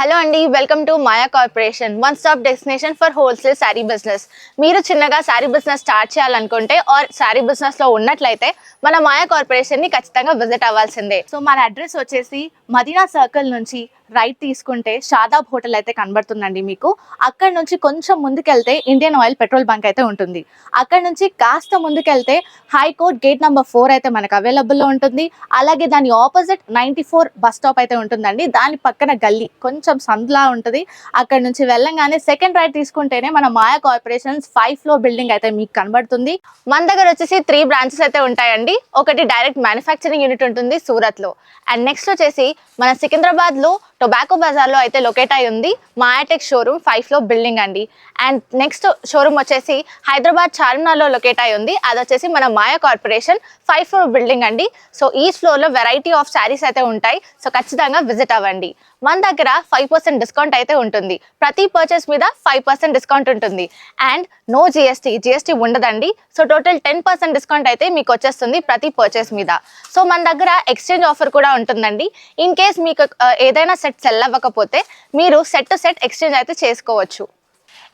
Hello అండి, welcome to Maya corporation, one stop destination for wholesale sari business. మీరు చిన్నగా sari business start చేయాలనుకుంటే are sari బిజినెస్లో ఉన్నట్లయితే మన మాయా కార్పొరేషన్ని ఖచ్చితంగా విజిట్ అవ్వాల్సిందే. సో మన అడ్రస్ వచ్చేసి మదీనా సర్కిల్ నుంచి రైట్ తీసుకుంటే షాదాబ్ హోటల్ అయితే కనబడుతుందండి మీకు. అక్కడ నుంచి కొంచెం ముందుకెళ్తే ఇండియన్ ఆయిల్ పెట్రోల్ బంక్ అయితే ఉంటుంది. అక్కడ నుంచి కాస్త ముందుకెళ్తే హైకోర్ట్ గేట్ నెంబర్ 4 అయితే మనకు అవైలబుల్లో ఉంటుంది. అలాగే దాని ఆపోజిట్ 94 బస్ స్టాప్ అయితే ఉంటుందండి. దాని పక్కన గల్లీ కొంచెం సందులా ఉంటుంది. అక్కడ నుంచి వెళ్ళంగానే సెకండ్ రైట్ తీసుకుంటేనే మన మాయా కార్పొరేషన్స్ 5th ఫ్లోర్ బిల్డింగ్ అయితే మీకు కనబడుతుంది. మన దగ్గర వచ్చేసి 3 బ్రాంచెస్ అయితే ఉంటాయండి. ఒకటి డైరెక్ట్ మ్యానుఫ్యాక్చరింగ్ యూనిట్ ఉంటుంది సూరత్లో, అండ్ నెక్స్ట్ వచ్చేసి మన సికింద్రాబాద్లో టొబాకో బజార్లో అయితే లొకేట్ అయి ఉంది మాయాటెక్ షోరూమ్ 5th ఫ్లోర్ బిల్డింగ్ అండి. అండ్ నెక్స్ట్ షోరూమ్ వచ్చేసి హైదరాబాద్ చార్మినార్లో లొకేట్ అయి ఉంది. అది వచ్చేసి మన మాయా కార్పొరేషన్ 5th ఫ్లోర్ బిల్డింగ్ అండి. సో ఈ ఫ్లోర్లో వెరైటీ ఆఫ్ శారీస్ అయితే ఉంటాయి. సో ఖచ్చితంగా విజిట్ అవ్వండి. మన దగ్గర 5% డిస్కౌంట్ అయితే ఉంటుంది. ప్రతి పర్చేస్ మీద 5% డిస్కౌంట్ ఉంటుంది. అండ్ నో జిఎస్టీ ఉండదండి. సో టోటల్ 10% డిస్కౌంట్ అయితే మీకు వచ్చేస్తుంది ప్రతి పర్చేస్ మీద. సో మన దగ్గర ఎక్స్చేంజ్ ఆఫర్ కూడా ఉంటుందండి. ఇన్ కేస్ మీకు ఏదైనా సెట్ సెల్ అవ్వకపోతే మీరు సెట్ టు సెట్ ఎక్స్చేంజ్ అయితే చేసుకోవచ్చు.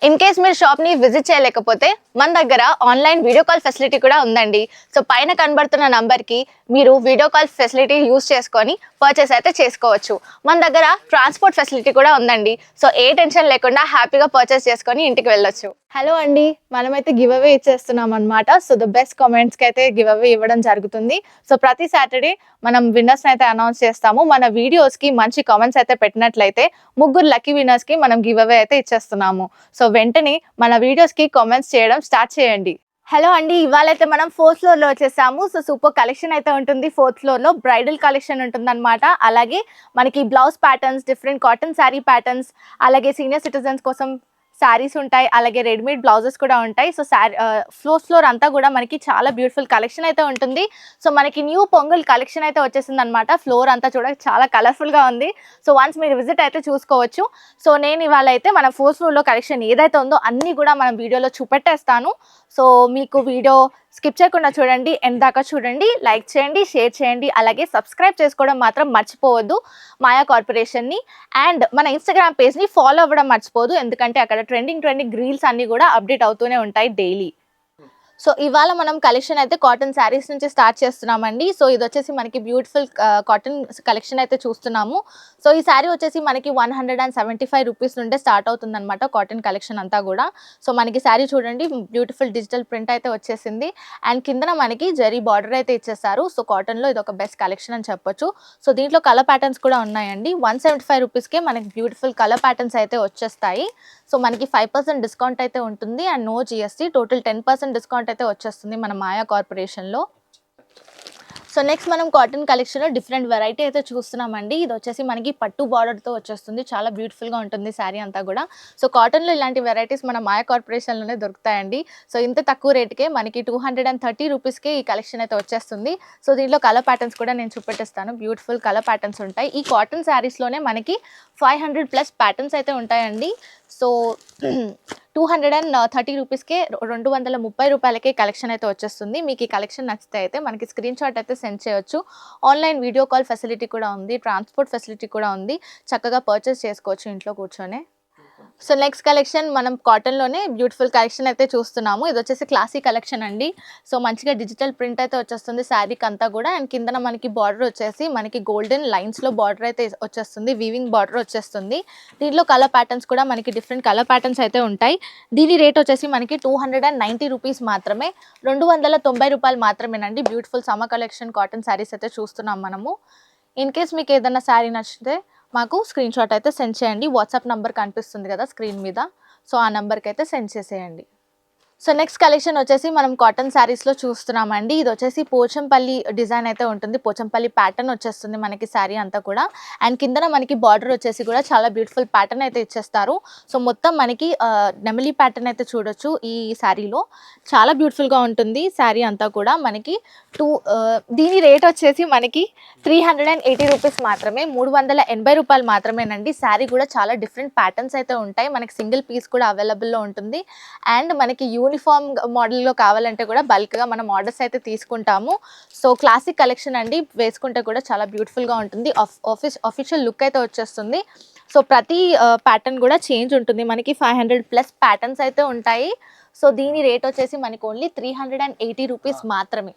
ఇన్ కేస్ మీరు షాప్ని విజిట్ చేయలేకపోతే మన దగ్గర ఆన్లైన్ వీడియో కాల్ ఫెసిలిటీ కూడా ఉందండి. సో పైన కనబడుతున్న నంబర్కి మీరు వీడియో కాల్ ఫెసిలిటీ యూస్ చేసుకొని పర్చేస్ అయితే చేసుకోవచ్చు. మన దగ్గర ట్రాన్స్పోర్ట్ ఫెసిలిటీ కూడా ఉందండి. సో ఏ టెన్షన్ లేకుండా హ్యాపీగా పర్చేస్ చేసుకొని ఇంటికి వెళ్ళొచ్చు. హలో అండి, మనమైతే గివ్ అవే ఇచ్చేస్తున్నాం అనమాట. సో ద బెస్ట్ కామెంట్స్కి అయితే గివ్ అవే ఇవ్వడం జరుగుతుంది. సో ప్రతి సాటర్డే మనం విన్నర్స్ని అయితే అనౌన్స్ చేస్తాము. మన వీడియోస్కి మంచి కామెంట్స్ అయితే పెట్టినట్లయితే 3 లక్కీ విన్నర్స్కి మనం గివ్ అవే అయితే ఇచ్చేస్తున్నాము. సో వెంటనే మన వీడియోస్కి కామెంట్స్ చేయడం స్టార్ట్ చేయండి. హలో అండి, ఇవాళ అయితే మనం 4th ఫ్లోర్లో వచ్చేసాము. సో సూపర్ కలెక్షన్ అయితే ఉంటుంది 4th ఫ్లోర్లో. బ్రైడల్ కలెక్షన్ ఉంటుంది అనమాట. అలాగే మనకి blouse patterns, different cotton sari patterns, అలాగే సీనియర్ సిటిజన్స్ కోసం శారీస్ ఉంటాయి. అలాగే రెడీమేడ్ బ్లౌజెస్ కూడా ఉంటాయి. సో ఫ్లోర్ అంతా కూడా మనకి చాలా బ్యూటిఫుల్ కలెక్షన్ అయితే ఉంటుంది. సో మనకి న్యూ పొంగల్ కలెక్షన్ అయితే వచ్చేసింది అనమాట. ఫ్లోర్ అంతా చూడ చాలా కలర్ఫుల్గా ఉంది. సో వన్స్ మీరు విజిట్ అయితే చూసుకోవచ్చు. సో నేను ఇవాళ అయితే మన 4th ఫ్లోర్లో కలెక్షన్ ఏదైతే ఉందో అన్నీ కూడా మనం వీడియోలో చూపెట్టేస్తాను. సో మీకు వీడియో స్కిప్ చేయకుండా చూడండి, ఎండ్ దాకా చూడండి, లైక్ చేయండి, షేర్ చేయండి, అలాగే సబ్స్క్రైబ్ చేసుకోవడం మాత్రం మర్చిపోవద్దు మాయా కార్పొరేషన్ని. అండ్ మన ఇన్స్టాగ్రామ్ పేజ్ని ఫాలో అవ్వడం మర్చిపోదు, ఎందుకంటే అక్కడ ట్రెండింగ్ రీల్స్ అన్నీ కూడా అప్డేట్ అవుతూనే ఉంటాయి డైలీ. సో ఇవాళ మనం కలెక్షన్ అయితే కాటన్ శారీస్ నుంచి స్టార్ట్ చేస్తున్నామండి. సో ఇది వచ్చేసి మనకి బ్యూటిఫుల్ కాటన్ కలెక్షన్ అయితే చూస్తున్నాము. సో ఈ శారీ వచ్చేసి మనకి 175 రూపీస్ నుండే స్టార్ట్ అవుతుంది అనమాట కాటన్ కలెక్షన్ అంతా కూడా. సో మనకి శారీ చూడండి, బ్యూటిఫుల్ డిజిటల్ ప్రింట్ అయితే వచ్చేసింది. అండ్ కిందన మనకి జరీ బార్డర్ అయితే ఇచ్చేస్తారు. సో కాటన్లో ఇది ఒక బెస్ట్ కలెక్షన్ అని చెప్పొచ్చు. సో దీంట్లో కలర్ ప్యాటర్న్స్ కూడా ఉన్నాయండి. 175 రూపీస్కే మనకి బ్యూటిఫుల్ కలర్ ప్యాటర్న్స్ అయితే వచ్చేస్తాయి. సో మనకి 5% డిస్కౌంట్ అయితే ఉంటుంది and no GST. Total 10% discount అయితే వచ్చేస్తుంది మన మాయా కార్పొరేషన్లో. సో నెక్స్ట్ మనం కాటన్ కలెక్షన్లో డిఫరెంట్ వెరైటీ అయితే చూస్తున్నామండి. ఇది వచ్చేసి మనకి పట్టు బార్డర్తో వచ్చేస్తుంది. చాలా బ్యూటిఫుల్గా ఉంటుంది శారీ అంతా కూడా. సో కాటన్లో ఇలాంటి వెరైటీస్ మన మాయా కార్పొరేషన్లోనే దొరుకుతాయండి. సో ఇంత తక్కువ రేటుకే మనకి 230 రూపీస్కే ఈ కలెక్షన్ అయితే వచ్చేస్తుంది. సో దీంట్లో కలర్ ప్యాటర్న్స్ కూడా నేను చూపెట్టిస్తాను. బ్యూటిఫుల్ కలర్ ప్యాటర్న్స్ ఉంటాయి. ఈ కాటన్ శారీస్లోనే మనకి 500+ ప్యాటర్న్స్ అయితే ఉంటాయండి. సో 230 రూపీస్కే 230 రూపాయలకే కలెక్షన్ అయితే వచ్చేస్తుంది. మీకు ఈ కలెక్షన్ నచ్చితే అయితే మనకి స్క్రీన్ షాట్ అయితే సెండ్ చేయొచ్చు. ఆన్లైన్ వీడియో కాల్ ఫెసిలిటీ కూడా ఉంది, ట్రాన్స్పోర్ట్ ఫెసిలిటీ కూడా ఉంది. చక్కగా పర్చేస్ చేసుకోవచ్చు ఇంట్లో కూర్చొని. సో నెక్స్ట్ కలెక్షన్ మనం కాటన్లోనే బ్యూటిఫుల్ కలెక్షన్ అయితే చూస్తున్నాము. ఇది వచ్చేసి క్లాసీ కలెక్షన్ అండి. సో మంచిగా డిజిటల్ ప్రింట్ అయితే వచ్చేస్తుంది శారీకి అంతా కూడా. అండ్ కిందన మనకి బార్డర్ వచ్చేసి మనకి గోల్డెన్ లైన్స్లో బార్డర్ అయితే వచ్చేస్తుంది, వీవింగ్ బార్డర్ వచ్చేస్తుంది. దీంట్లో కలర్ ప్యాటర్న్స్ కూడా మనకి డిఫరెంట్ కలర్ ప్యాటర్న్స్ అయితే ఉంటాయి. దీని రేట్ వచ్చేసి మనకి 290 రూపీస్ మాత్రమే, 290 రూపాయలు మాత్రమేనండి. Beautiful summer collection cotton saris అయితే చూస్తున్నాం మనము. ఇన్ కేస్ మీకు ఏదైనా శారీ నచ్చితే మాకు స్క్రీన్ షాట్ అయితే సెండ్ చేయండి. వాట్సాప్ నెంబర్ కనిపిస్తుంది కదా స్క్రీన్ మీద, సో ఆ నెంబర్కి అయితే సెండ్ చేసేయండి. సో నెక్స్ట్ కలెక్షన్ వచ్చేసి మనం కాటన్ శారీస్లో చూస్తున్నామండి. ఇది వచ్చేసి పోచంపల్లి డిజైన్ అయితే ఉంటుంది. పోచంపల్లి ప్యాటర్న్ వచ్చేస్తుంది మనకి శారీ అంతా కూడా. అండ్ కిందన మనకి బార్డర్ వచ్చేసి కూడా చాలా బ్యూటిఫుల్ ప్యాటర్న్ అయితే ఇచ్చేస్తారు. సో మొత్తం మనకి నెమలి ప్యాటర్న్ అయితే చూడొచ్చు ఈ శారీలో. చాలా బ్యూటిఫుల్గా ఉంటుంది శారీ అంతా కూడా. మనకి దీని రేట్ వచ్చేసి మనకి 380 రూపీస్ మాత్రమే, 380 రూపాయలు మాత్రమేనండి. శారీ కూడా చాలా డిఫరెంట్ ప్యాటర్న్స్ అయితే ఉంటాయి. మనకి సింగిల్ పీస్ కూడా అవైలబుల్లో ఉంటుంది. అండ్ మనకి యూనిఫామ్ మోడల్లో కావాలంటే కూడా బల్క్గా మనం ఆర్డర్స్ అయితే తీసుకుంటాము. సో క్లాసిక్ కలెక్షన్ అండి, వేసుకుంటే కూడా చాలా బ్యూటిఫుల్గా ఉంటుంది. ఆఫీషియల్ లుక్ అయితే వచ్చేస్తుంది. సో ప్రతి ప్యాటర్న్ కూడా చేంజ్ ఉంటుంది. మనకి 500 ప్లస్ ప్యాటర్న్స్ అయితే ఉంటాయి. సో దీని రేట్ వచ్చేసి మనకి ఓన్లీ 380 రూపీస్ మాత్రమే.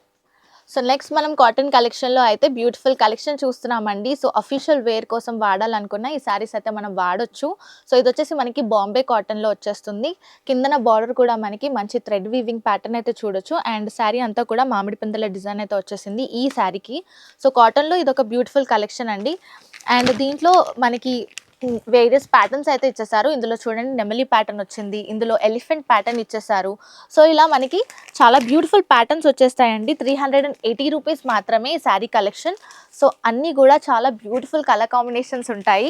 సో నెక్స్ట్ మనం కాటన్ కలెక్షన్లో అయితే బ్యూటిఫుల్ కలెక్షన్ చూస్తున్నామండి. సో అఫీషియల్ వేర్ కోసం వాడాలనుకున్న ఈ శారీస్ అయితే మనం వాడొచ్చు. సో ఇది వచ్చేసి మనకి బాంబే కాటన్లో వచ్చేస్తుంది. కిందన బార్డర్ కూడా మనకి మంచి థ్రెడ్ వీవింగ్ ప్యాటర్న్ అయితే చూడొచ్చు. అండ్ శారీ అంతా కూడా మామిడి పిందెల డిజైన్ అయితే వచ్చేసింది ఈ శారీకి. సో కాటన్లో ఇది ఒక బ్యూటిఫుల్ కలెక్షన్ అండి. అండ్ దీంట్లో మనకి వేరియస్ ప్యాటర్న్స్ అయితే ఇచ్చేసారు. ఇందులో చూడండి నెమలి ప్యాటర్న్ వచ్చింది, ఇందులో ఎలిఫెంట్ ప్యాటర్న్ ఇచ్చేసారు. సో ఇలా మనకి చాలా బ్యూటిఫుల్ ప్యాటర్న్స్ వచ్చేస్తాయండి. 380 రూపీస్ మాత్రమే ఈ శారీ కలెక్షన్. సో అన్నీ కూడా చాలా బ్యూటిఫుల్ కలర్ కాంబినేషన్స్ ఉంటాయి.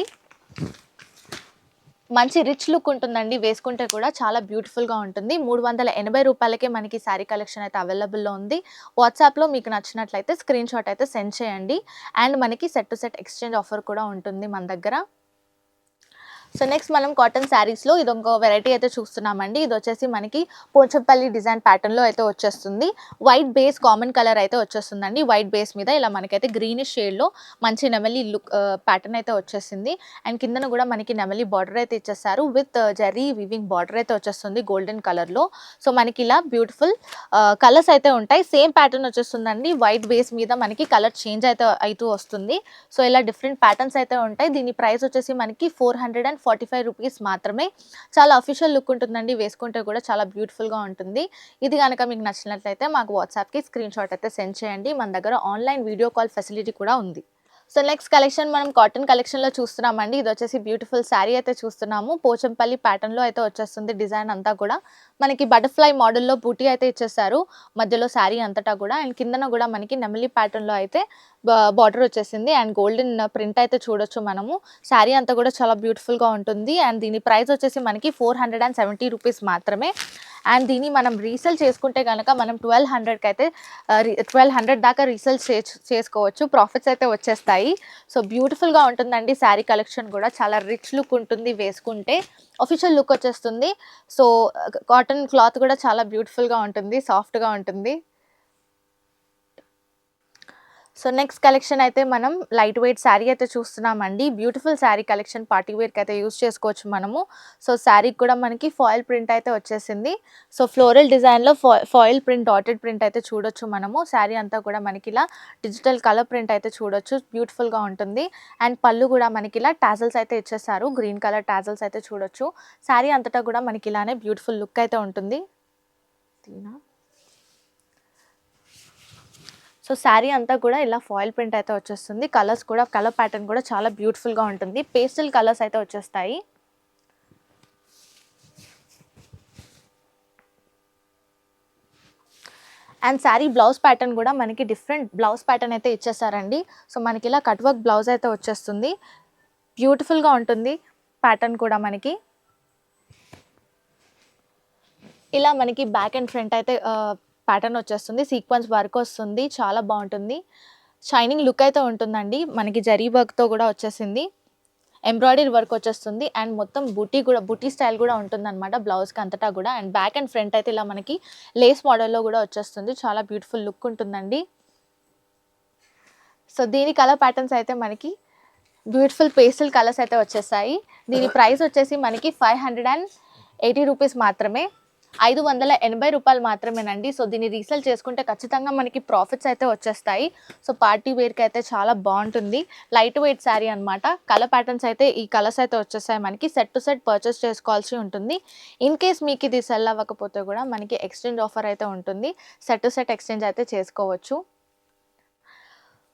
మంచి రిచ్ లుక్ ఉంటుందండి, వేసుకుంటే కూడా చాలా బ్యూటిఫుల్గా ఉంటుంది. 380 రూపాయలకే మనకి శారీ కలెక్షన్ అయితే అవైలబుల్లో ఉంది. వాట్సాప్లో మీకు నచ్చినట్లయితే స్క్రీన్ షాట్ అయితే సెండ్ చేయండి. అండ్ మనకి set to set exchange offer కూడా ఉంటుంది మన దగ్గర. సో నెక్స్ట్ మనం కాటన్ శారీస్లో ఇది ఇంకో వెరైటీ అయితే చూస్తున్నామండి. ఇది వచ్చేసి మనకి పోచంపల్లి డిజైన్ ప్యాటర్న్లో అయితే వచ్చేస్తుంది. వైట్ బేస్ కామన్ కలర్ అయితే వచ్చేస్తుందండి. వైట్ బేస్ మీద ఇలా మనకైతే గ్రీనిష్ షేడ్లో మంచి నెమలి లుక్ ప్యాటర్న్ అయితే వచ్చేసింది. అండ్ కిందన కూడా మనకి నెమలి బార్డర్ అయితే ఇచ్చేస్తారు విత్ జరీ వివింగ్ బార్డర్ అయితే వచ్చేస్తుంది గోల్డెన్ కలర్లో. సో మనకి ఇలా బ్యూటిఫుల్ కలర్స్ అయితే ఉంటాయి. సేమ్ ప్యాటర్న్ వచ్చేస్తుందండి. వైట్ బేస్ మీద మనకి కలర్ చేంజ్ అయితే అవుతూ వస్తుంది. సో ఇలా డిఫరెంట్ ప్యాటర్న్స్ అయితే ఉంటాయి. దీని ప్రైస్ వచ్చేసి మనకి 445 రూపీస్ మాత్రమే. చాలా అఫీషియల్ లుక్ ఉంటుందండి, వేసుకుంటే కూడా చాలా బ్యూటిఫుల్గా ఉంటుంది. ఇది కనుక మీకు నచ్చినట్లయితే మాకు వాట్సాప్కి స్క్రీన్ షాట్ అయితే సెండ్ చేయండి. మన దగ్గర ఆన్లైన్ వీడియో కాల్ ఫెసిలిటీ కూడా ఉంది. సో నెక్స్ట్ కలెక్షన్ మనం కాటన్ కలెక్షన్లో చూస్తున్నామండి. ఇది వచ్చేసి బ్యూటిఫుల్ శారీ అయితే చూస్తున్నాము. పోచంపల్లి ప్యాటర్న్లో అయితే వచ్చేస్తుంది. డిజైన్ అంతా కూడా మనకి బటర్ఫ్లై మోడల్లో బూటీ అయితే ఇచ్చేసారు మధ్యలో శారీ అంతటా కూడా. అండ్ కిందన కూడా మనకి నెమలి ప్యాటర్న్లో అయితే బార్డర్ వచ్చేసింది. అండ్ గోల్డెన్ ప్రింట్ అయితే చూడొచ్చు మనము. శారీ అంతా కూడా చాలా బ్యూటిఫుల్గా ఉంటుంది. అండ్ దీని ప్రైస్ వచ్చేసి మనకి 470 రూపీస్ మాత్రమే. అండ్ దీన్ని మనం రీసేల్ చేసుకుంటే కనుక మనం 1200కి అయితే 1200 దాకా రీసేల్ చేసుకోవచ్చు. ప్రాఫిట్స్ అయితే వచ్చేస్తాయి. సో బ్యూటిఫుల్గా ఉంటుందండి శారీ కలెక్షన్ కూడా. చాలా రిచ్ లుక్ ఉంటుంది, వేసుకుంటే అఫీషియల్ లుక్ వచ్చేస్తుంది. సో కాటన్ క్లాత్ కూడా చాలా బ్యూటిఫుల్గా ఉంటుంది, సాఫ్ట్గా ఉంటుంది. సో నెక్స్ట్ కలెక్షన్ అయితే మనం లైట్ వెయిట్ శారీ అయితే చూస్తున్నామండి. బ్యూటిఫుల్ శారీ కలెక్షన్, పార్టీ వేర్కి అయితే యూస్ చేసుకోవచ్చు మనము. సో శారీకి కూడా మనకి ఫాయిల్ ప్రింట్ అయితే వచ్చేసింది. సో ఫ్లోరల్ డిజైన్లో ఫాయిల్ ప్రింట్, డాటెడ్ ప్రింట్ అయితే చూడొచ్చు మనము. శారీ అంతా కూడా మనకి ఇలా డిజిటల్ కలర్ ప్రింట్ అయితే చూడొచ్చు, బ్యూటిఫుల్గా ఉంటుంది. అండ్ పళ్ళు కూడా మనకి ఇలా టాజల్స్ అయితే ఇచ్చేసారు, గ్రీన్ కలర్ టాజల్స్ అయితే చూడొచ్చు. శారీ అంతటా కూడా మనకి ఇలానే బ్యూటిఫుల్ లుక్ అయితే ఉంటుంది. సో శారీ అంతా కూడా ఇలా ఫాయిల్ ప్రింట్ అయితే వచ్చేస్తుంది. కలర్స్ కూడా, కలర్ ప్యాటర్న్ కూడా చాలా బ్యూటిఫుల్గా ఉంటుంది. పేస్టల్ కలర్స్ అయితే వచ్చేస్తాయి. అండ్ శారీ బ్లౌజ్ ప్యాటర్న్ కూడా మనకి డిఫరెంట్ బ్లౌజ్ ప్యాటర్న్ అయితే ఇచ్చేసారండి. సో మనకి ఇలా కట్ వర్క్ బ్లౌజ్ అయితే వచ్చేస్తుంది. బ్యూటిఫుల్గా ఉంటుంది ప్యాటర్న్ కూడా మనకి. ఇలా మనకి బ్యాక్ అండ్ ఫ్రంట్ అయితే ప్యాటర్న్ వచ్చేస్తుంది. సీక్వెన్స్ వర్క్ వస్తుంది, చాలా బాగుంటుంది. షైనింగ్ లుక్ అయితే ఉంటుందండి. మనకి జరీ వర్క్తో కూడా వచ్చేసింది, ఎంబ్రాయిడరీ వర్క్ వచ్చేస్తుంది. అండ్ మొత్తం బూటీ స్టైల్ కూడా ఉంటుందన్నమాట బ్లౌజ్కి అంతటా కూడా. అండ్ బ్యాక్ అండ్ ఫ్రంట్ అయితే ఇలా మనకి లేస్ మోడల్లో కూడా వచ్చేస్తుంది. చాలా బ్యూటిఫుల్ లుక్ ఉంటుందండి. సో దీని కలర్ ప్యాటర్న్స్ అయితే మనకి బ్యూటిఫుల్ పేస్టల్ కలర్స్ అయితే వచ్చేసాయి. దీని ప్రైస్ వచ్చేసి మనకి 580 రూపీస్ మాత్రమే, 580 రూపాయలు మాత్రమేనండి. సో దీన్ని రీసేల్ చేసుకుంటే ఖచ్చితంగా మనకి ప్రాఫిట్స్ అయితే వచ్చేస్తాయి. సో పార్టీ వేర్కి అయితే చాలా బాగుంటుంది. లైట్ వెయిట్ శారీ అనమాట. కలర్ ప్యాటర్న్స్ అయితే ఈ కలర్స్ అయితే వచ్చేస్తాయి మనకి. సెట్ టు సెట్ పర్చేస్ చేసుకోవాల్సి ఉంటుంది. ఇన్ కేస్ మీకు ఇది సెల్ అవ్వకపోతే కూడా మనకి ఎక్స్చేంజ్ ఆఫర్ అయితే ఉంటుంది. సెట్ టు సెట్ ఎక్స్చేంజ్ అయితే చేసుకోవచ్చు.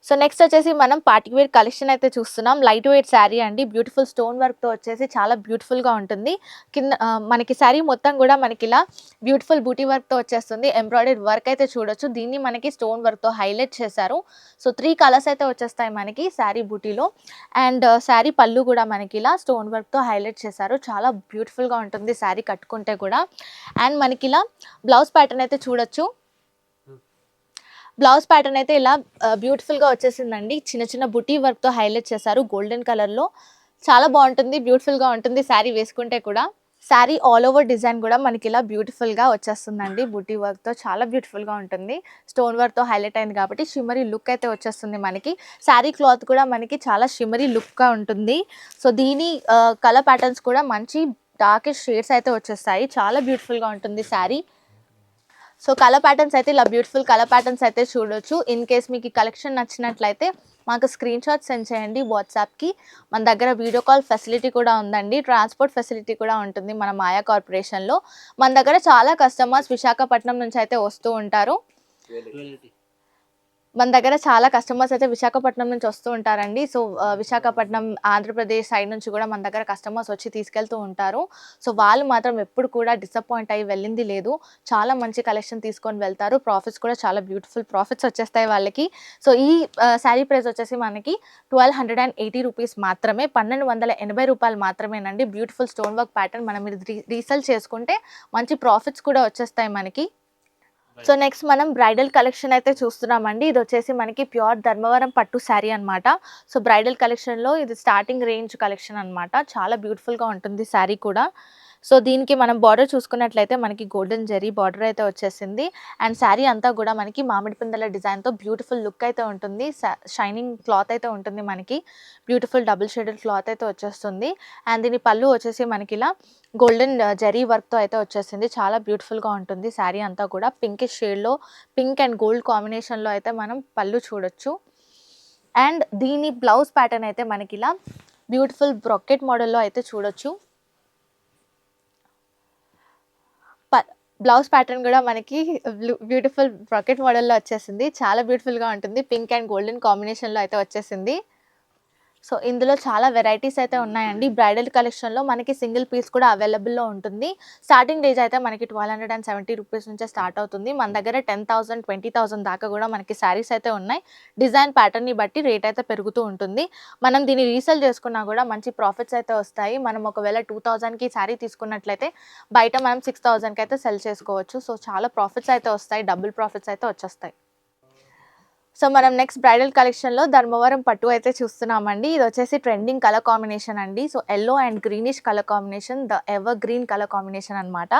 సో నెక్స్ట్ వచ్చేసి మనం పార్టీ వేర్ కలెక్షన్ అయితే చూస్తున్నాం. లైట్ వెయిట్ శారీ అండి. బ్యూటిఫుల్ స్టోన్ వర్క్తో వచ్చేసి చాలా బ్యూటిఫుల్గా ఉంటుంది. కింద మనకి శారీ మొత్తం కూడా మనకి ఇలా బ్యూటిఫుల్ బూటీ వర్క్తో వచ్చేస్తుంది. ఎంబ్రాయిడరీ వర్క్ అయితే చూడొచ్చు. దీన్ని మనకి స్టోన్ వర్క్తో హైలైట్ చేశారు. సో 3 కలర్స్ అయితే వచ్చేస్తాయి మనకి శారీ బూటీలో. అండ్ శారీ పళ్ళు కూడా మనకి ఇలా స్టోన్ వర్క్తో హైలైట్ చేశారు. చాలా బ్యూటిఫుల్గా ఉంటుంది శారీ కట్టుకుంటే కూడా. అండ్ మనకి ఇలా బ్లౌజ్ ప్యాటర్న్ అయితే చూడొచ్చు. బ్లౌజ్ ప్యాటర్న్ అయితే ఇలా బ్యూటిఫుల్గా వచ్చేసిందండి. చిన్న చిన్న బుటీ వర్క్తో హైలైట్ చేశారు గోల్డెన్ కలర్లో. చాలా బాగుంటుంది, బ్యూటిఫుల్గా ఉంటుంది శారీ వేసుకుంటే కూడా. శారీ ఆల్ ఓవర్ డిజైన్ కూడా మనకి ఇలా బ్యూటిఫుల్గా వచ్చేస్తుందండి. బుటీ వర్క్తో చాలా బ్యూటిఫుల్గా ఉంటుంది. స్టోన్ వర్క్తో హైలైట్ అయింది కాబట్టి షిమ్మరీ లుక్ అయితే వచ్చేస్తుంది మనకి. శారీ క్లాత్ కూడా మనకి చాలా షిమ్మరీ లుక్గా ఉంటుంది. సో దీని కలర్ ప్యాటర్న్స్ కూడా మంచి డార్కెస్ట్ షేడ్స్ అయితే వచ్చేస్తాయి. చాలా బ్యూటిఫుల్గా ఉంటుంది శారీ. సో కలర్ ప్యాటర్న్స్ అయితే ఇలా బ్యూటిఫుల్ కలర్ ప్యాటర్న్స్ అయితే చూడొచ్చు. ఇన్ కేస్ మీకు ఈ కలెక్షన్ నచ్చినట్లయితే మాకు స్క్రీన్ షాట్ సెండ్ చేయండి వాట్సాప్కి. మన దగ్గర వీడియో కాల్ ఫెసిలిటీ కూడా ఉందండి. ట్రాన్స్పోర్ట్ ఫెసిలిటీ కూడా ఉంటుంది మన మాయా కార్పొరేషన్లో. మన దగ్గర చాలా కస్టమర్స్ విశాఖపట్నం నుంచి అయితే వస్తూ ఉంటారు. మన దగ్గర చాలా కస్టమర్స్ అయితే విశాఖపట్నం నుంచి వస్తూ ఉంటారండి. సో విశాఖపట్నం ఆంధ్రప్రదేశ్ సైడ్ నుంచి కూడా మన దగ్గర కస్టమర్స్ వచ్చి తీసుకెళ్తూ ఉంటారు. సో వాళ్ళు మాత్రం ఎప్పుడు కూడా డిసప్పాయింట్ అయ్యి వెళ్ళింది లేదు. చాలా మంచి కలెక్షన్ తీసుకొని వెళ్తారు. ప్రాఫిట్స్ కూడా చాలా బ్యూటిఫుల్ ప్రాఫిట్స్ వచ్చేస్తాయి వాళ్ళకి. సో ఈ శారీ ప్రైస్ వచ్చేసి మనకి 1280 రూపీస్ మాత్రమే, 1280 రూపాయలు మాత్రమేనండి. Beautiful stone work pattern. మనం ఇది రీసెల్ చేసుకుంటే మంచి ప్రాఫిట్స్ కూడా వచ్చేస్తాయి మనకి. సో నెక్స్ట్ మనం బ్రైడల్ కలెక్షన్ అయితే చూస్తున్నామండి. ఇది వచ్చేసి మనకి ప్యూర్ ధర్మవరం పట్టు శారీ అనమాట. సో బ్రైడల్ కలెక్షన్లో ఇది స్టార్టింగ్ రేంజ్ కలెక్షన్ అనమాట. చాలా బ్యూటిఫుల్గా ఉంటుంది శారీ కూడా. సో దీనికి మనం బార్డర్ చూసుకున్నట్లయితే మనకి గోల్డెన్ జరీ బార్డర్ అయితే వచ్చేసింది. అండ్ శారీ అంతా కూడా మనకి మామిడి పిందెల డిజైన్తో బ్యూటిఫుల్ లుక్ అయితే ఉంటుంది. షైనింగ్ క్లాత్ అయితే ఉంటుంది మనకి. బ్యూటిఫుల్ డబుల్ షేడెడ్ క్లాత్ అయితే వచ్చేస్తుంది. అండ్ దీని పళ్ళు వచ్చేసి మనకి ఇలా గోల్డెన్ జరీ వర్క్తో అయితే వచ్చేసింది. చాలా బ్యూటిఫుల్గా ఉంటుంది శారీ అంతా కూడా. పింకిష్ షేడ్లో పింక్ అండ్ గోల్డ్ కాంబినేషన్లో అయితే మనం పళ్ళు చూడొచ్చు. అండ్ దీని బ్లౌజ్ ప్యాటర్న్ అయితే మనకి ఇలా బ్యూటిఫుల్ బ్రొకెట్ మోడల్లో అయితే చూడొచ్చు. బ్లౌజ్ ప్యాటర్న్ కూడా మనకి బ్యూటిఫుల్ బ్రొకెట్ మోడల్లో వచ్చేసింది. చాలా బ్యూటిఫుల్గా ఉంటుంది. పింక్ అండ్ గోల్డెన్ కాంబినేషన్లో అయితే వచ్చేసింది. సో ఇందులో చాలా వెరైటీస్ అయితే ఉన్నాయండి. బ్రైడల్ కలెక్షన్లో మనకి సింగిల్ పీస్ కూడా అవైలబుల్లో ఉంటుంది. స్టార్టింగ్ రేంజ్ అయితే మనకి 1270 రూపీస్ నుంచే స్టార్ట్ అవుతుంది. మన దగ్గర 10,000 20,000 దాకా కూడా మనకి శారీస్ అయితే ఉన్నాయి. డిజైన్ ప్యాటర్న్ని బట్టి రేట్ అయితే పెరుగుతూ ఉంటుంది. మనం దీన్ని రీసేల్ చేసుకున్నా కూడా మంచి ప్రాఫిట్స్ అయితే వస్తాయి. మనం ఒకవేళ 2,000కి శారీ తీసుకున్నట్లయితే బయట మనం 6,000కి అయితే సెల్ చేసుకోవచ్చు. సో చాలా ప్రాఫిట్స్ అయితే వస్తాయి. డబుల్ ప్రాఫిట్స్ అయితే వచ్చేస్తాయి. సో మనం నెక్స్ట్ బ్రైడల్ కలెక్షన్లో ధర్మవరం పట్టు అయితే చూస్తున్నామండి. ఇది వచ్చేసి ట్రెండింగ్ కలర్ కాంబినేషన్ అండి. So yellow and greenish colour combination, the ever green colour combination అనమాట.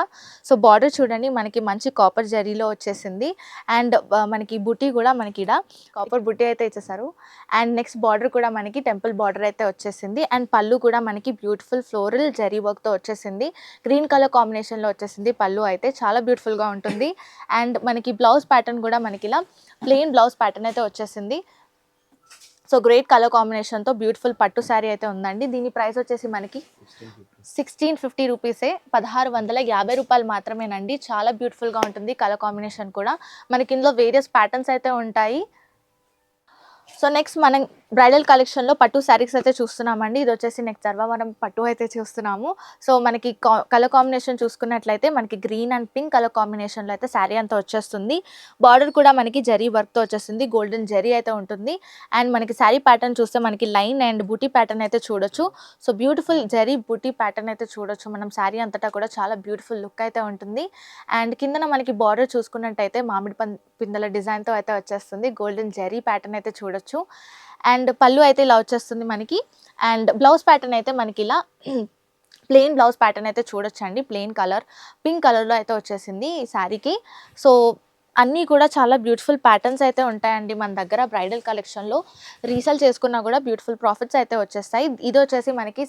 సో బార్డర్ చూడండి మనకి మంచి కాపర్ జరీలో వచ్చేసింది. అండ్ మనకి బుటీ కూడా మనకి ఇలా కాపర్ బుటీ అయితే ఇచ్చేసారు. అండ్ నెక్స్ట్ బార్డర్ కూడా మనకి టెంపుల్ బార్డర్ అయితే వచ్చేసింది. అండ్ పళ్ళు కూడా మనకి బ్యూటిఫుల్ ఫ్లోరల్ జరీ వర్క్తో వచ్చేసింది. గ్రీన్ కలర్ కాంబినేషన్లో వచ్చేసింది పళ్ళు అయితే. చాలా బ్యూటిఫుల్గా ఉంటుంది. అండ్ మనకి బ్లౌజ్ ప్యాటర్న్ కూడా మనకి ఇలా ప్లెయిన్ బ్లౌజ్ ప్యాటర్న్ అయితే వచ్చేసింది. సో గ్రేట్ కలర్ కాంబినేషన్తో బ్యూటిఫుల్ పట్టు శారీ అయితే ఉందండి. దీని ప్రైస్ వచ్చేసి మనకి 1650 రూపీసే, 1650 రూపాయలు మాత్రమేనండి. చాలా బ్యూటిఫుల్గా ఉంటుంది కలర్ కాంబినేషన్ కూడా. మనకి ఇందులో వేరియస్ ప్యాటర్న్స్ అయితే ఉంటాయి. సో నెక్స్ట్ మనం బ్రైడల్ కలెక్షన్లో పట్టు శారీస్ అయితే చూస్తున్నామండి. ఇది వచ్చేసి నెక్స్ట్ ధర్మవరం పట్టు అయితే చూస్తున్నాము. సో మనకి కలర్ కాంబినేషన్ చూసుకున్నట్లయితే మనకి గ్రీన్ అండ్ పింక్ కలర్ కాంబినేషన్లో అయితే శారీ అంతా వచ్చేస్తుంది. బార్డర్ కూడా మనకి జరీ వర్క్తో వచ్చేస్తుంది. గోల్డెన్ జరీ అయితే ఉంటుంది. అండ్ మనకి శారీ ప్యాటర్న్ చూస్తే మనకి లైన్ అండ్ బూటీ ప్యాటర్న్ అయితే చూడొచ్చు. సో బ్యూటిఫుల్ జరీ బూటీ ప్యాటర్న్ అయితే చూడొచ్చు మనం. శారీ అంతటా కూడా చాలా బ్యూటిఫుల్ లుక్ అయితే ఉంటుంది. అండ్ కిందన మనకి బార్డర్ చూసుకున్నట్టయితే మామిడి పిందెల డిజైన్తో అయితే వచ్చేస్తుంది. గోల్డెన్ జరీ ప్యాటర్న్ అయితే చూడొచ్చు. అండ్ పళ్ళు అయితే ఇలా వచ్చేస్తుంది మనకి. అండ్ బ్లౌజ్ ప్యాటర్న్ అయితే మనకి ఇలా ప్లెయిన్ బ్లౌజ్ ప్యాటర్న్ అయితే చూడొచ్చండి. ప్లెయిన్ కలర్ పింక్ కలర్లో అయితే వచ్చేసింది ఈ శారీకి. సో అన్నీ కూడా చాలా బ్యూటిఫుల్ ప్యాటర్న్స్ అయితే ఉంటాయండి మన దగ్గర. బ్రైడల్ కలెక్షన్లో రీసేల్ చేసుకున్నా కూడా బ్యూటిఫుల్ ప్రాఫిట్స్ అయితే వచ్చేస్తాయి. ఇది వచ్చేసి మనకి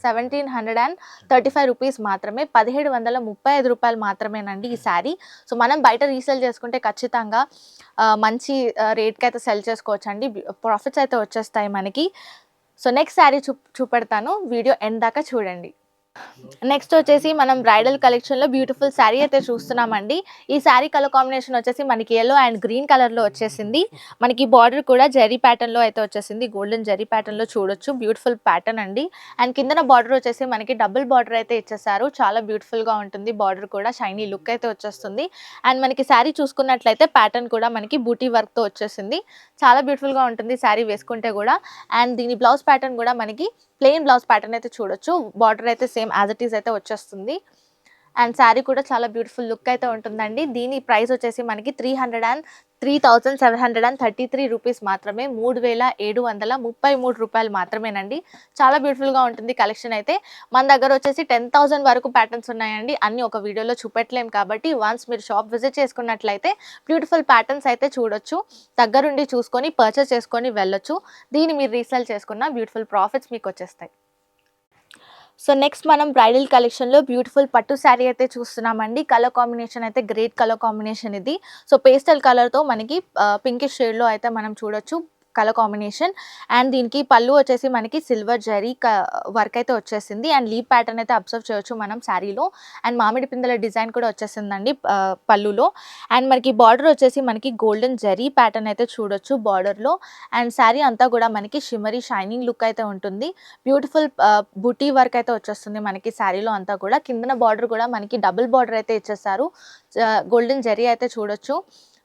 1735 రూపీస్ మాత్రమే, 1735 రూపాయలు మాత్రమేనండి ఈ శారీ. సో మనం బయట రీసేల్ చేసుకుంటే ఖచ్చితంగా మంచి రేట్కి అయితే సెల్ చేసుకోవచ్చండి. ప్రాఫిట్స్ అయితే వచ్చేస్తాయి మనకి. సో నెక్స్ట్ శారీ చూపెడతాను, వీడియో ఎండ్ దాకా చూడండి. నెక్స్ట్ వచ్చేసి మనం బ్రైడల్ కలెక్షన్లో బ్యూటిఫుల్ శారీ అయితే చూస్తున్నామండి. ఈ శారీ కలర్ కాంబినేషన్ వచ్చేసి మనకి ఎల్లో అండ్ గ్రీన్ కలర్లో వచ్చేసింది. మనకి బార్డర్ కూడా జరీ ప్యాటర్న్లో అయితే వచ్చేసింది. గోల్డెన్ జరీ ప్యాటర్న్లో చూడొచ్చు. బ్యూటిఫుల్ ప్యాటర్న్ అండి. అండ్ కిందన బార్డర్ వచ్చేసి మనకి డబుల్ బార్డర్ అయితే ఇచ్చేసారు. చాలా బ్యూటిఫుల్గా ఉంటుంది. బార్డర్ కూడా షైనీ లుక్ అయితే వచ్చేస్తుంది. అండ్ మనకి శారీ చూసుకున్నట్లయితే ప్యాటర్న్ కూడా మనకి బూటీ వర్క్తో వచ్చేసింది. చాలా బ్యూటిఫుల్గా ఉంటుంది శారీ వేసుకుంటే కూడా. అండ్ దీని బ్లౌజ్ ప్యాటర్న్ కూడా మనకి ప్లెయిన్ బ్లౌజ్ ప్యాటర్న్ అయితే చూడొచ్చు. బార్డర్ అయితే సేమ్ యాజ్ ఇట్ ఈస్ అయితే వచ్చేస్తుంది. అండ్ శారీ కూడా చాలా బ్యూటిఫుల్ లుక్ అయితే ఉంటుందండి. దీని ప్రైస్ వచ్చేసి మనకి 3,733 రూపీస్ మాత్రమే, 3,733 రూపాయలు మాత్రమేనండి. చాలా బ్యూటిఫుల్గా ఉంటుంది కలెక్షన్ అయితే. మన దగ్గర వచ్చేసి 10,000 వరకు ప్యాటర్న్స్ ఉన్నాయండి. అన్ని ఒక వీడియోలో చూపెట్టలేం కాబట్టి వన్స్ మీరు షాప్ విజిట్ చేసుకున్నట్లయితే బ్యూటిఫుల్ ప్యాటర్న్స్ అయితే చూడొచ్చు, దగ్గరుండి చూసుకొని పర్చేస్ చేసుకొని వెళ్ళొచ్చు. దీన్ని మీరు రీసేల్ చేసుకున్న బ్యూటిఫుల్ ప్రాఫిట్స్ మీకు వచ్చేస్తాయి. సో నెక్స్ట్ మనం బ్రైడల్ కలెక్షన్లో బ్యూటిఫుల్ పట్టు శారీ అయితే చూస్తున్నామండి. కలర్ కాంబినేషన్ అయితే గ్రేట్ కలర్ కాంబినేషన్ ఇది. సో పేస్టల్ కలర్తో మనకి పింకిష్ షేడ్లో అయితే మనం చూడొచ్చు కలర్ కాంబినేషన్. అండ్ దీనికి పళ్ళు వచ్చేసి మనకి సిల్వర్ జరీ వర్క్ అయితే వచ్చేసింది. అండ్ లీప్ ప్యాటర్న్ అయితే అబ్జర్వ్ చేయొచ్చు మనం శారీలో. అండ్ మామిడి పిందెల డిజైన్ కూడా వచ్చేసిందండి పళ్ళులో. అండ్ మనకి బార్డర్ వచ్చేసి మనకి గోల్డెన్ జరీ ప్యాటర్న్ అయితే చూడొచ్చు బార్డర్లో. అండ్ శారీ అంతా కూడా మనకి షిమరీ షైనింగ్ లుక్ అయితే ఉంటుంది. బ్యూటిఫుల్ బుటీ వర్క్ అయితే వచ్చేస్తుంది మనకి శారీలో అంతా కూడా. కిందన బార్డర్ కూడా మనకి డబుల్ బార్డర్ అయితే ఇచ్చేసారు, గోల్డెన్ జరీ అయితే చూడొచ్చు.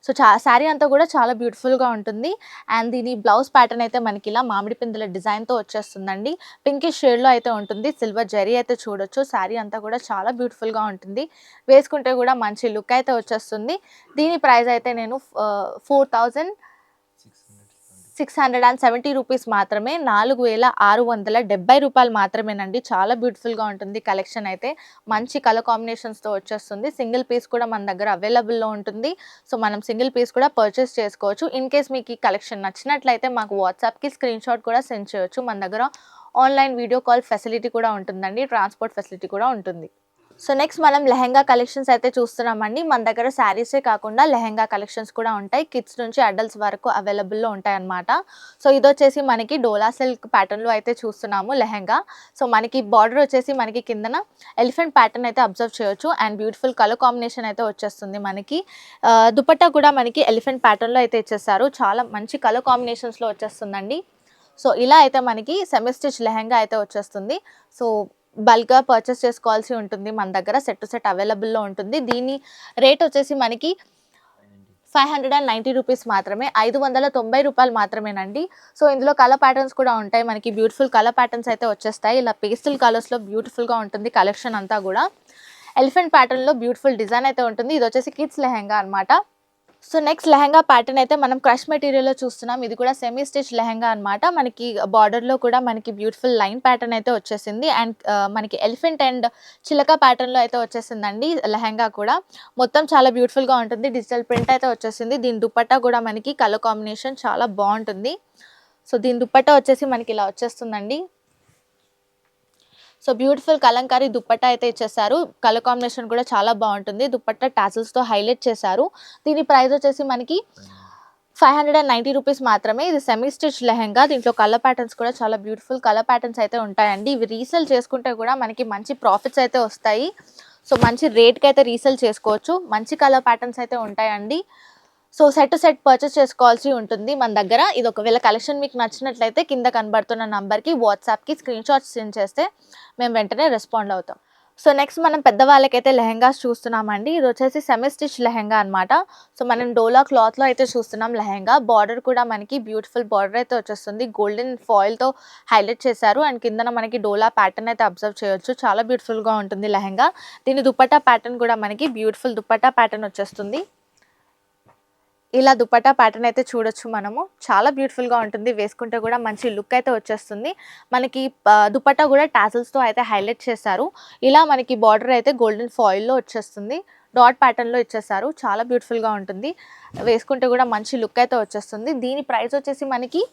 సో శారీ అంతా కూడా చాలా బ్యూటిఫుల్గా ఉంటుంది. అండ్ దీని బ్లౌజ్ ప్యాటర్న్ అయితే మనకి ఇలా మామిడి పిందెల డిజైన్తో వచ్చేస్తుందండి. పింకిష్ షేడ్లో అయితే ఉంటుంది, సిల్వర్ జరీ అయితే చూడొచ్చు. శారీ అంతా కూడా చాలా బ్యూటిఫుల్గా ఉంటుంది, వేసుకుంటే కూడా మంచి లుక్ అయితే వచ్చేస్తుంది. దీని ప్రైస్ అయితే నేను 4,670 రూపీస్ మాత్రమే, 4,670 రూపాయలు మాత్రమేనండి. చాలా బ్యూటిఫుల్గా ఉంటుంది కలెక్షన్ అయితే. మంచి కలర్ కాంబినేషన్స్తో వచ్చేస్తుంది. సింగిల్ పీస్ కూడా మన దగ్గర అవైలబుల్లో ఉంటుంది. సో మనం సింగిల్ పీస్ కూడా పర్చేస్ చేసుకోవచ్చు. ఇన్ కేస్ మీకు ఈ కలెక్షన్ నచ్చినట్లయితే మాకు వాట్సాప్కి స్క్రీన్ షాట్ కూడా సెండ్ చేయొచ్చు. మన దగ్గర ఆన్లైన్ వీడియో కాల్ ఫెసిలిటీ కూడా ఉంటుందండి, ట్రాన్స్పోర్ట్ ఫెసిలిటీ కూడా ఉంటుంది. సో నెక్స్ట్ మనం లెహెంగా కలెక్షన్స్ అయితే చూస్తున్నామండి. మన దగ్గర శారీసే కాకుండా లెహెంగా కలెక్షన్స్ కూడా ఉంటాయి. కిడ్స్ నుంచి అడల్ట్స్ వరకు అవైలబుల్లో ఉంటాయి అన్నమాట. సో ఇది వచ్చేసి మనకి డోలా సిల్క్ ప్యాటర్న్లో అయితే చూస్తున్నాము లెహెంగా. సో మనకి బార్డర్ వచ్చేసి మనకి కిందన ఎలిఫెంట్ ప్యాటర్న్ అయితే అబ్జర్వ్ చేయొచ్చు. అండ్ బ్యూటిఫుల్ కలర్ కాంబినేషన్ అయితే వచ్చేస్తుంది మనకి. దుపట్టా కూడా మనకి ఎలిఫెంట్ ప్యాటర్న్లో అయితే ఇచ్చేస్తారు, చాలా మంచి కలర్ కాంబినేషన్స్లో వచ్చేస్తుందండి. సో ఇలా అయితే మనకి సెమీ స్టిచ్ లెహెంగా అయితే వచ్చేస్తుంది. సో బల్క్గా పర్చేస్ చేసుకోవాల్సి ఉంటుంది. మన దగ్గర సెట్ టు సెట్ అవైలబుల్లో ఉంటుంది. దీని రేట్ వచ్చేసి మనకి 590 రూపీస్ మాత్రమే, 590 రూపాయలు మాత్రమేనండి. సో ఇందులో కలర్ ప్యాటర్న్స్ కూడా ఉంటాయి మనకి. బ్యూటిఫుల్ కలర్ ప్యాటర్న్స్ అయితే వచ్చేస్తాయి. ఇలా పేస్టల్ కలర్స్లో బ్యూటిఫుల్గా ఉంటుంది కలెక్షన్ అంతా కూడా. ఎలిఫెంట్ ప్యాటర్న్లో బ్యూటిఫుల్ డిజైన్ అయితే ఉంటుంది. ఇది వచ్చేసి కిడ్స్ లెహెంగా అనమాట. సో నెక్స్ట్ లెహెంగా ప్యాటర్న్ అయితే మనం క్రష్ మెటీరియల్లో చూస్తున్నాం. ఇది కూడా సెమీ స్టిచ్ లెహెంగా అనమాట. మనకి బార్డర్లో కూడా మనకి బ్యూటిఫుల్ లైన్ ప్యాటర్న్ అయితే వచ్చేసింది. అండ్ మనకి ఎలిఫెంట్ అండ్ చిలక ప్యాటర్న్లో అయితే వచ్చేసిందండి లెహెంగా కూడా. మొత్తం చాలా బ్యూటిఫుల్గా ఉంటుంది. డిజిటల్ ప్రింట్ అయితే వచ్చేసింది. దీని దుపట్టా కూడా మనకి కలర్ కాంబినేషన్ చాలా బాగుంటుంది. సో దీని దుపట్టా వచ్చేసి మనకి ఇలా వచ్చేస్తుందండి. సో బ్యూటిఫుల్ కలంకారీ దుపట్టా అయితే ఇచ్చేసారు. కలర్ కాంబినేషన్ కూడా చాలా బాగుంటుంది. దుపట్టా టాసిల్స్తో హైలైట్ చేశారు. దీని ప్రైస్ వచ్చేసి మనకి 590 రూపీస్ మాత్రమే. ఇది సెమీ స్టిచ్ లెహెంగా. దీంట్లో కలర్ ప్యాటర్న్స్ కూడా చాలా బ్యూటిఫుల్ కలర్ ప్యాటర్న్స్ అయితే ఉంటాయండి. ఇవి రీసేల్ చేసుకుంటే కూడా మనకి మంచి ప్రాఫిట్స్ అయితే వస్తాయి. సో మంచి రేట్కి అయితే రీసేల్ చేసుకోవచ్చు. మంచి కలర్ ప్యాటర్న్స్ అయితే ఉంటాయండి. So set to set purchase చేసుకోవాల్సి ఉంటుంది మన దగ్గర. ఇది ఒకవేళ కలెక్షన్ మీకు నచ్చినట్లయితే కింద కనబడుతున్న నంబర్కి వాట్సాప్కి స్క్రీన్ షాట్స్ సెండ్ చేస్తే మేము వెంటనే రెస్పాండ్ అవుతాం. సో నెక్స్ట్ మనం పెద్దవాళ్ళకైతే లెహెంగాస్ చూస్తున్నామండి. ఇది వచ్చేసి సెమీ స్టిచ్ లెహెంగా అనమాట. సో మనం డోలా క్లాత్లో అయితే చూస్తున్నాం లెహెంగా. బార్డర్ కూడా మనకి బ్యూటిఫుల్ బార్డర్ అయితే వచ్చేస్తుంది. గోల్డెన్ ఫాయిల్తో హైలైట్ చేశారు. అండ్ కిందన మనకి డోలా ప్యాటర్న్ అయితే అబ్జర్వ్ చేయొచ్చు. చాలా బ్యూటిఫుల్గా ఉంటుంది లెహెంగా. దీని దుపట్టా ప్యాటర్న్ కూడా మనకి బ్యూటిఫుల్ దుపట్టా ప్యాటర్న్ వచ్చేస్తుంది. ఇలా దుపట్టా ప్యాటర్న్ అయితే చూడొచ్చు మనము. చాలా బ్యూటిఫుల్గా ఉంటుంది, వేసుకుంటే కూడా మంచి లుక్ అయితే వచ్చేస్తుంది. మనకి దుపట్టా కూడా టాసిల్స్తో అయితే హైలైట్ చేశారు. ఇలా మనకి బార్డర్ అయితే గోల్డెన్ ఫాయిల్లో వచ్చేస్తుంది, డాట్ ప్యాటర్న్లో ఇచ్చేసారు. చాలా బ్యూటిఫుల్గా ఉంటుంది, వేసుకుంటే కూడా మంచి లుక్ అయితే వచ్చేస్తుంది. దీని ప్రైస్ వచ్చేసి మనకి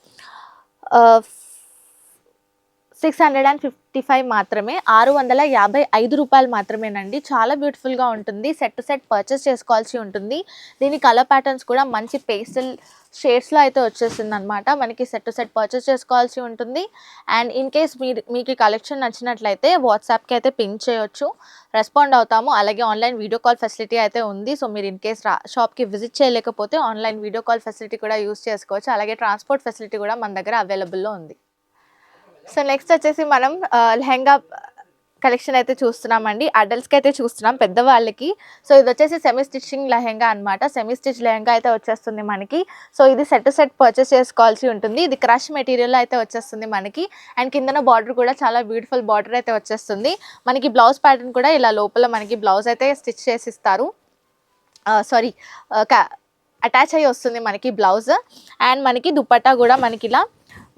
655 మాత్రమే, 655 రూపాయలు మాత్రమేనండి. చాలా బ్యూటిఫుల్గా ఉంటుంది. సెట్ టు సెట్ పర్చేస్ చేసుకోవాల్సి ఉంటుంది. దీని కలర్ ప్యాటర్న్స్ కూడా మంచి పేస్టల్ షేడ్స్లో అయితే వచ్చేసింది అనమాట. మనకి సెట్ టు సెట్ పర్చేస్ చేసుకోవాల్సి ఉంటుంది. అండ్ ఇన్ కేస్ మీకు ఈ కలెక్షన్ నచ్చినట్లయితే వాట్సాప్కి అయితే పింక్ చేయొచ్చు, రెస్పాండ్ అవుతాము. అలాగే ఆన్లైన్ వీడియో కాల్ ఫెసిలిటీ అయితే ఉంది. సో మీరు ఇన్ కేస్ షాప్కి విజిట్ చేయలేకపోతే ఆన్లైన్ వీడియో కాల్ ఫెసిలిటీ కూడా యూస్ చేసుకోవచ్చు. అలాగే ట్రాన్స్పోర్ట్ ఫెసిలిటీ కూడా మన దగ్గర అవైలబుల్లో ఉంది. సో నెక్స్ట్ వచ్చేసి మనం లెహెంగా కలెక్షన్ అయితే చూస్తున్నామండి. అడల్ట్స్కి అయితే చూస్తున్నాం, పెద్దవాళ్ళకి. సో ఇది వచ్చేసి సెమీ స్టిచ్చింగ్ లెహెంగా అనమాట. సెమీ స్టిచ్ లెహెంగా అయితే వచ్చేస్తుంది మనకి. సో ఇది సెట్ టు సెట్ పర్చేస్ చేసుకోవాల్సి ఉంటుంది. ఇది క్రష్ మెటీరియల్ అయితే వచ్చేస్తుంది మనకి. అండ్ కిందన బార్డర్ కూడా చాలా బ్యూటిఫుల్ బార్డర్ అయితే వచ్చేస్తుంది మనకి. బ్లౌజ్ ప్యాటర్న్ కూడా ఇలా లోపల మనకి బ్లౌజ్ అయితే స్టిచ్ చేసి ఇస్తారు. సారీ, అటాచ్ అయ్యి వస్తుంది మనకి బ్లౌజ్. అండ్ మనకి దుపట్టా కూడా మనకి ఇలా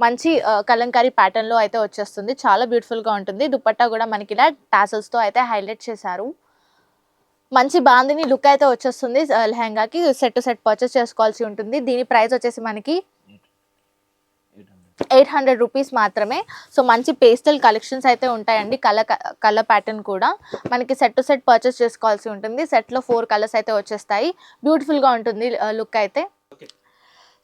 మంచి కలంకారీ ప్యాటర్న్లో అయితే వచ్చేస్తుంది. చాలా బ్యూటిఫుల్గా ఉంటుంది. దుపట్టా కూడా మనకి ఇలా టాసల్స్తో అయితే హైలైట్ చేశారు. మంచి బాందిని లుక్ అయితే వచ్చేస్తుంది లెహంగాకి. సెట్ టు సెట్ పర్చేస్ చేసుకోవాల్సి ఉంటుంది. దీని ప్రైస్ వచ్చేసి మనకి 800 రూపీస్ మాత్రమే. సో మంచి పేస్టల్ కలెక్షన్స్ అయితే ఉంటాయండి. కలర్ ప్యాటర్న్ కూడా మనకి సెట్ టు సెట్ పర్చేస్ చేసుకోవాల్సి ఉంటుంది. సెట్లో 4 కలర్స్ అయితే వచ్చేస్తాయి. బ్యూటిఫుల్గా ఉంటుంది లుక్ అయితే.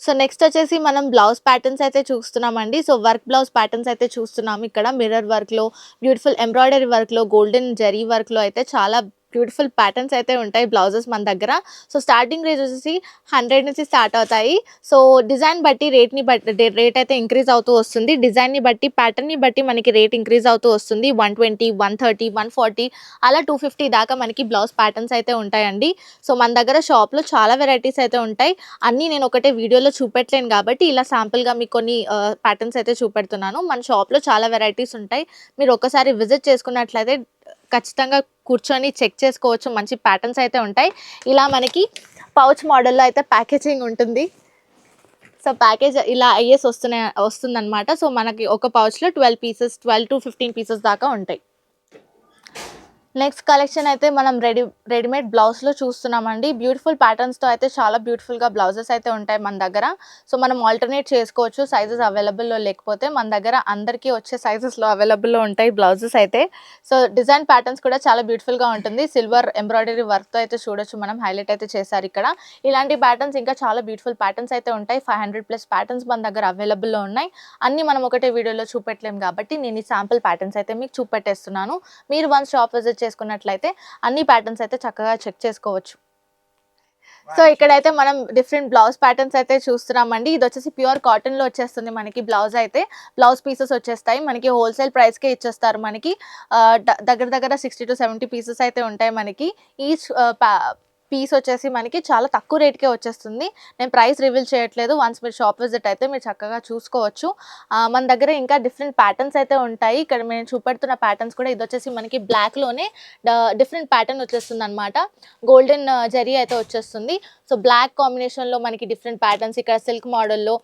సో నెక్స్ట్ వచ్చేసి మనం బ్లౌజ్ ప్యాటర్న్స్ అయితే చూస్తున్నామండి. సో వర్క్ బ్లౌజ్ ప్యాటర్న్స్ అయితే చూస్తున్నాము. ఇక్కడ మిర్రర్ వర్క్లో, బ్యూటిఫుల్ ఎంబ్రాయిడరీ వర్క్లో, గోల్డెన్ జరీ వర్క్లో అయితే చాలా బ్యూటిఫుల్ ప్యాటర్న్స్ అయితే ఉంటాయి బ్లౌజెస్ మన దగ్గర. సో స్టార్టింగ్ రేట్ వచ్చేసి 100 నుంచి స్టార్ట్ అవుతాయి. సో డిజైన్ బట్టి రేట్ అయితే ఇంక్రీజ్ అవుతూ వస్తుంది. డిజైన్ని బట్టి, ప్యాటర్న్ని బట్టి మనకి రేట్ ఇంక్రీజ్ అవుతూ వస్తుంది. 120, 130, 140 అలా 250 దాకా మనకి బ్లౌజ్ ప్యాటర్న్స్ అయితే ఉంటాయండి. సో మన దగ్గర షాప్లో చాలా వెరైటీస్ అయితే ఉంటాయి. అన్నీ నేను ఒకటే వీడియోలో చూపెట్టలేను కాబట్టి ఇలా శాంపుల్గా మీకు కొన్ని ప్యాటర్న్స్ అయితే చూపెడుతున్నాను. మన షాప్లో చాలా వెరైటీస్ ఉంటాయి. మీరు ఒకసారి విజిట్ చేసుకున్నట్లయితే ఖచ్చితంగా కూర్చొని చెక్ చేసుకోవచ్చు. మంచి ప్యాటర్న్స్ అయితే ఉంటాయి. ఇలా మనకి పౌచ్ మోడల్లో అయితే ప్యాకేజింగ్ ఉంటుంది. సో ప్యాకేజ్ ఇలా అయ్యేసి వస్తుందన్నమాట. సో మనకి ఒక పౌచ్లో 12 to 15 పీసెస్ దాకా ఉంటాయి. నెక్స్ట్ కలెక్షన్ అయితే మనం రెడీమేడ్ బ్లౌజ్లో చూస్తున్నామండి. బ్యూటిఫుల్ ప్యాటర్న్స్తో అయితే చాలా బ్యూటిఫుల్గా బ్లౌజెస్ అయితే ఉంటాయి మన దగ్గర. సో మనం ఆల్టర్నేట్ చేసుకోవచ్చు. సైజెస్ అవైలబుల్లో లేకపోతే మన దగ్గర అందరికీ వచ్చే సైజెస్లో అవైలబుల్లో ఉంటాయి బ్లౌజెస్ అయితే. సో డిజైన్ ప్యాటర్న్స్ కూడా చాలా బ్యూటిఫుల్గా ఉంటుంది. సిల్వర్ ఎంబ్రాయిడరీ వర్క్తో అయితే చూడొచ్చు మనం, హైలైట్ అయితే చేశారు ఇక్కడ. ఇలాంటి ప్యాటర్న్స్ ఇంకా చాలా బ్యూటిఫుల్ ప్యాటర్న్స్ అయితే ఉంటాయి. 500+ ప్యాటర్న్స్ మన దగ్గర అవైలబుల్లో ఉన్నాయి. అన్నీ మనం ఒకటే వీడియోలో చూపెట్టలేము కాబట్టి నేను ఈ శాంపుల్ ప్యాటర్న్స్ అయితే మీకు చూపెట్టేస్తున్నాను. మీరు వన్స్ షాప్ విజిట్ చేసుకున్నట్లయితే అన్ని ప్యాటర్న్స్ అయితే చక్కగా చెక్ చేసుకోవచ్చు. సో ఇక్కడైతే మనం డిఫరెంట్ బ్లౌజ్ ప్యాటర్న్స్ అయితే చూస్తున్నామండి. ఇది వచ్చేసి ప్యూర్ కాటన్లో వచ్చేస్తుంది మనకి. బ్లౌజ్ పీసెస్ వచ్చేస్తాయి మనకి. హోల్సేల్ ప్రైస్కే ఇచ్చేస్తారు మనకి. దగ్గర 60 to 70 పీసెస్ అయితే ఉంటాయి మనకి. ఈచ్ పీస్ వచ్చేసి మనకి చాలా తక్కువ రేట్కే వచ్చేస్తుంది. నేను ప్రైస్ రివీల్ చేయట్లేదు. వన్స్ మీరు షాప్ విజిట్ అయితే మీరు చక్కగా చూసుకోవచ్చు. మన దగ్గర ఇంకా డిఫరెంట్ ప్యాటర్న్స్ అయితే ఉంటాయి. ఇక్కడ నేను చూపెడుతున్న ప్యాటర్న్స్ కూడా ఇది వచ్చేసి మనకి బ్లాక్లోనే డిఫరెంట్ ప్యాటర్న్ వచ్చేస్తుంది అనమాట. గోల్డెన్ జరీ అయితే వచ్చేస్తుంది. సో బ్లాక్ కాంబినేషన్లో మనకి డిఫరెంట్ ప్యాటర్న్స్. ఇక్కడ సిల్క్ మోడల్లో,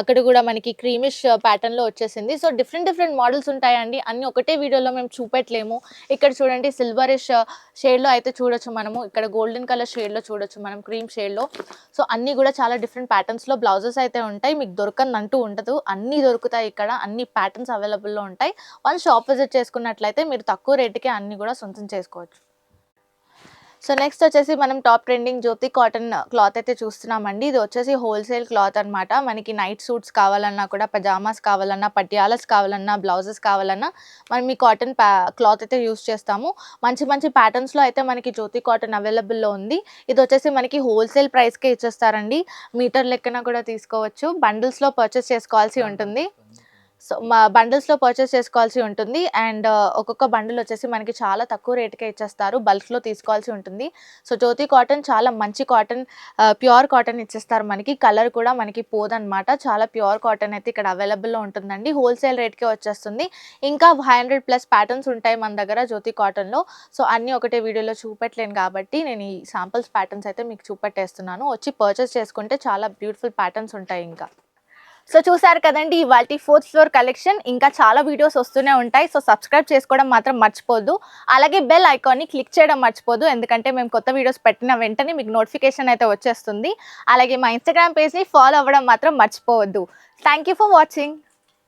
అక్కడ కూడా మనకి క్రీమిష్ ప్యాటర్న్లో వచ్చేసింది. సో డిఫరెంట్ మోడల్స్ ఉంటాయండి. అన్నీ ఒకటే వీడియోలో మేము చూపెట్టలేము. ఇక్కడ చూడండి సిల్వరిష్ షేడ్లో అయితే చూడొచ్చు మనము. ఇక్కడ గోల్డెన్ కలర్ షేడ్లో చూడొచ్చు మనం, క్రీమ్ షేడ్లో. సో అన్నీ కూడా చాలా డిఫరెంట్ ప్యాటర్న్స్లో బ్లౌజెస్ అయితే ఉంటాయి. మీకు దొరకనంటూ ఉండదు, అన్నీ దొరుకుతాయి ఇక్కడ. అన్ని ప్యాటర్న్స్ అవైలబుల్లో ఉంటాయి. వన్స్ షాప్ విజిట్ చేసుకున్నట్లయితే మీరు తక్కువ రేటుకే అన్నీ కూడా సొంతం చేసుకోవచ్చు. సో నెక్స్ట్ వచ్చేసి మనం టాప్ ట్రెండింగ్ జ్యోతి కాటన్ క్లాత్ అయితే చూస్తున్నామండి. ఇది వచ్చేసి హోల్సేల్ క్లాత్ అనమాట. మనకి నైట్ సూట్స్ కావాలన్నా కూడా, పజామాస్ కావాలన్నా, పటియాలాస్ కావాలన్నా, బ్లౌజెస్ కావాలన్నా మనం ఈ కాటన్ క్లాత్ అయితే యూస్ చేస్తాము. మంచి ప్యాటర్న్స్లో అయితే మనకి జ్యోతి కాటన్ అవైలబుల్లో ఉంది. ఇది వచ్చేసి మనకి హోల్సేల్ ప్రైస్కే ఇచ్చేస్తారండి. మీటర్ లెక్కన కూడా తీసుకోవచ్చు. బండిల్స్లో పర్చేస్ చేసుకోవాల్సి ఉంటుంది. సో మా బండిల్స్లో పర్చేస్ చేసుకోవాల్సి ఉంటుంది. అండ్ ఒక్కొక్క బండిల్ వచ్చేసి మనకి చాలా తక్కువ రేటుకే ఇచ్చేస్తారు. బల్క్లో తీసుకోవాల్సి ఉంటుంది. సో జ్యోతి కాటన్ చాలా మంచి కాటన్, ప్యూర్ కాటన్ ఇచ్చేస్తారు మనకి. కలర్ కూడా మనకి పోదనమాట. చాలా ప్యూర్ కాటన్ అయితే ఇక్కడ అవైలబుల్లో ఉంటుందండి. హోల్సేల్ రేట్కే వచ్చేస్తుంది. ఇంకా 500+ ప్యాటర్న్స్ ఉంటాయి మన దగ్గర జ్యోతి కాటన్లో. సో అన్నీ ఒకటే వీడియోలో చూపెట్టలేను కాబట్టి నేను ఈ శాంపుల్స్ ప్యాటర్న్స్ అయితే మీకు చూపెట్టేస్తున్నాను. వచ్చి పర్చేస్ చేసుకుంటే చాలా బ్యూటిఫుల్ ప్యాటర్న్స్ ఉంటాయి ఇంకా. సో చూసారు కదండి ఇవాల్టి 4th ఫ్లోర్ కలెక్షన్. ఇంకా చాలా వీడియోస్ వస్తూనే ఉంటాయి. సో సబ్స్క్రైబ్ చేసుకోవడం మాత్రం మర్చిపోద్దు. అలాగే బెల్ ఐకాన్ని క్లిక్ చేయడం మర్చిపోద్దు. ఎందుకంటే మేము కొత్త వీడియోస్ పెట్టిన వెంటనే మీకు నోటిఫికేషన్ అయితే వచ్చేస్తుంది. అలాగే మా ఇన్స్టాగ్రామ్ పేజ్ని ఫాలో అవ్వడం మాత్రం మర్చిపోవద్దు. Thank you for watching.